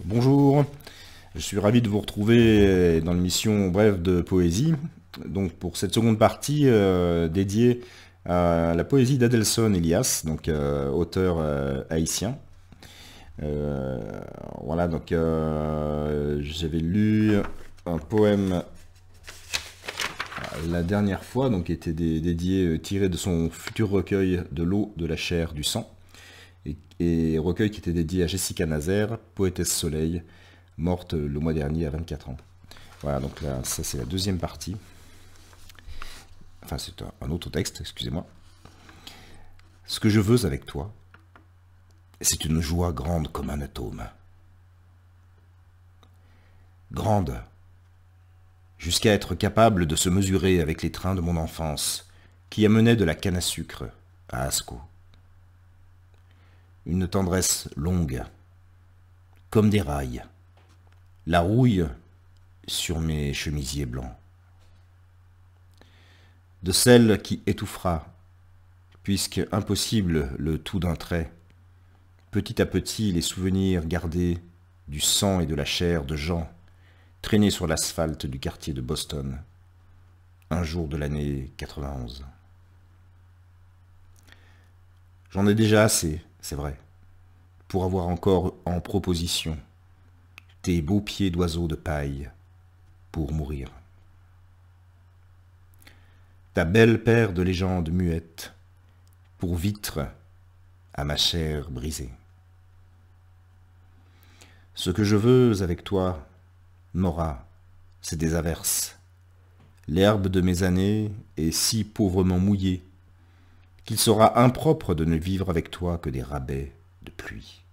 Bonjour, je suis ravi de vous retrouver dans l'émission Brève de poésie. Donc pour cette seconde partie dédiée à la poésie d'Adelson Elias, donc auteur haïtien. Voilà, donc j'avais lu un poème la dernière fois, donc qui était dédié, tiré de son futur recueil de l'eau, de la chair, du sang. Et recueil qui était dédié à Jessica Nazaire, poétesse soleil, morte le mois dernier à 24 ans. Voilà, donc là, ça c'est la deuxième partie. Enfin, c'est un autre texte, excusez-moi. Ce que je veux avec toi, c'est une joie grande comme un atome. Grande, jusqu'à être capable de se mesurer avec les trains de mon enfance, qui amenaient de la canne à sucre à Ascot. Une tendresse longue, comme des rails, la rouille sur mes chemisiers blancs. De celle qui étouffera, puisque impossible le tout d'un trait, petit à petit les souvenirs gardés du sang et de la chair de gens traînés sur l'asphalte du quartier de Boston, un jour de l'année 91. J'en ai déjà assez, c'est vrai, pour avoir encore en proposition tes beaux pieds d'oiseau de paille pour mourir. Ta belle paire de légendes muettes pour vitre à ma chair brisée. Ce que je veux avec toi, Nora, c'est des averses. L'herbe de mes années est si pauvrement mouillée qu'il sera impropre de ne vivre avec toi que des rabais de pluie.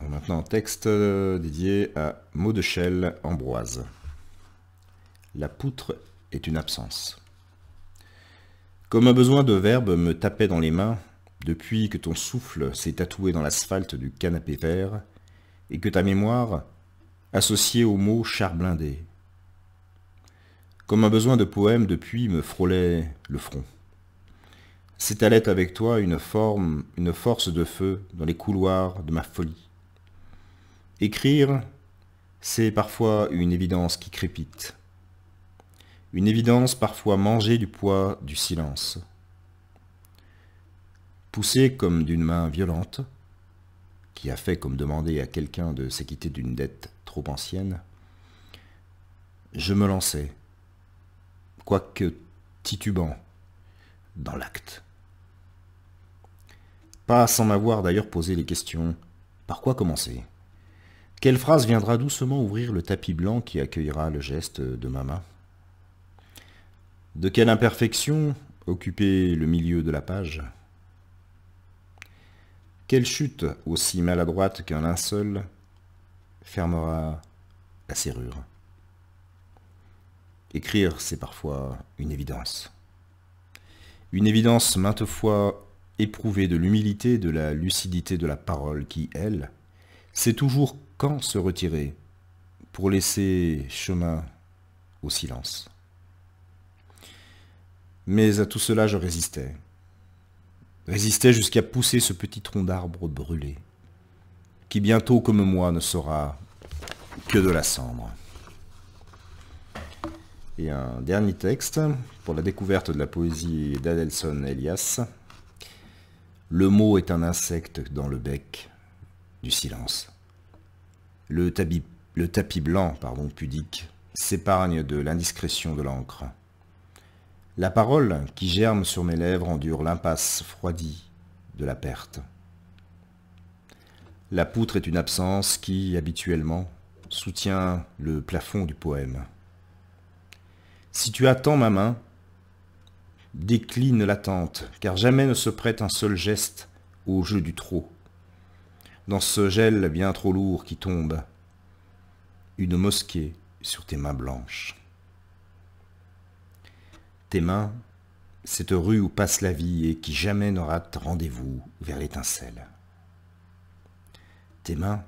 Maintenant, un texte dédié à Maudechelle Ambroise. La poutre est une absence. Comme un besoin de verbe me tapait dans les mains, depuis que ton souffle s'est tatoué dans l'asphalte du canapé vert, et que ta mémoire, associée au mot char blindé. Comme un besoin de poème depuis me frôlait le front. S'étalait avec toi une force de feu dans les couloirs de ma folie. Écrire, c'est parfois une évidence qui crépite. Une évidence parfois mangée du poids du silence. Poussée comme d'une main violente, qui a fait comme demander à quelqu'un de s'acquitter d'une dette trop ancienne, je me lançais, quoique titubant, dans l'acte. Pas sans m'avoir d'ailleurs posé les questions. Par quoi commencer ? Quelle phrase viendra doucement ouvrir le tapis blanc qui accueillera le geste de ma main ? De quelle imperfection occuper le milieu de la page ? Quelle chute aussi maladroite qu'un linceul fermera la serrure ? Écrire, c'est parfois une évidence. Une évidence maintes fois éprouvée de l'humilité et de la lucidité de la parole qui, elle, sait toujours quand se retirer pour laisser chemin au silence. Mais à tout cela, je résistais. Résistais jusqu'à pousser ce petit tronc d'arbre brûlé, qui bientôt, comme moi, ne sera que de la cendre. Et un dernier texte pour la découverte de la poésie d'Adelson Elias. Le mot est un insecte dans le bec du silence. Le tapis blanc, pudique, s'épargne de l'indiscrétion de l'encre. La parole qui germe sur mes lèvres endure l'impasse froidie de la perte. La poutre est une absence qui, habituellement, soutient le plafond du poème. Si tu attends ma main, décline l'attente, car jamais ne se prête un seul geste au jeu du trop. Dans ce gel bien trop lourd qui tombe, une mosquée sur tes mains blanches. Tes mains, cette rue où passe la vie et qui jamais ne rate rendez-vous vers l'étincelle. Tes mains,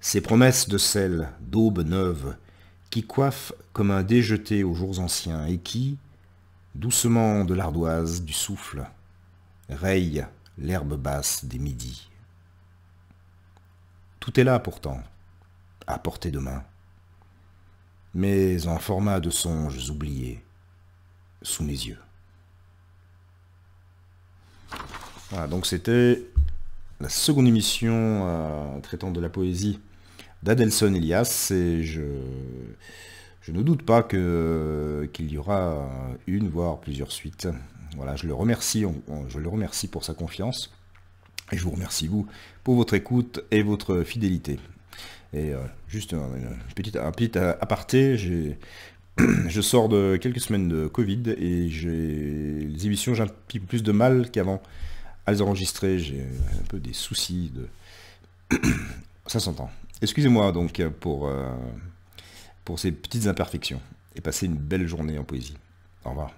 ces promesses de sel, d'aube neuve, qui coiffent comme un déjeté aux jours anciens et qui, Doucement de l'ardoise, du souffle, raye l'herbe basse des midis. Tout est là pourtant, à portée de main, mais en format de songes oubliés, sous mes yeux. Voilà, donc c'était la seconde émission traitant de la poésie d'Adelson Elias, et je ne doute pas qu'il y aura une, voire plusieurs suites. Voilà, je le remercie pour sa confiance, et je vous remercie vous pour votre écoute et votre fidélité. Et juste un petit aparté, je sors de quelques semaines de Covid, et les émissions, j'ai un petit peu plus de mal qu'avant à les enregistrer. J'ai un peu des soucis de... Ça s'entend. Excusez-moi donc pour ces petites imperfections, et passez une belle journée en poésie. Au revoir.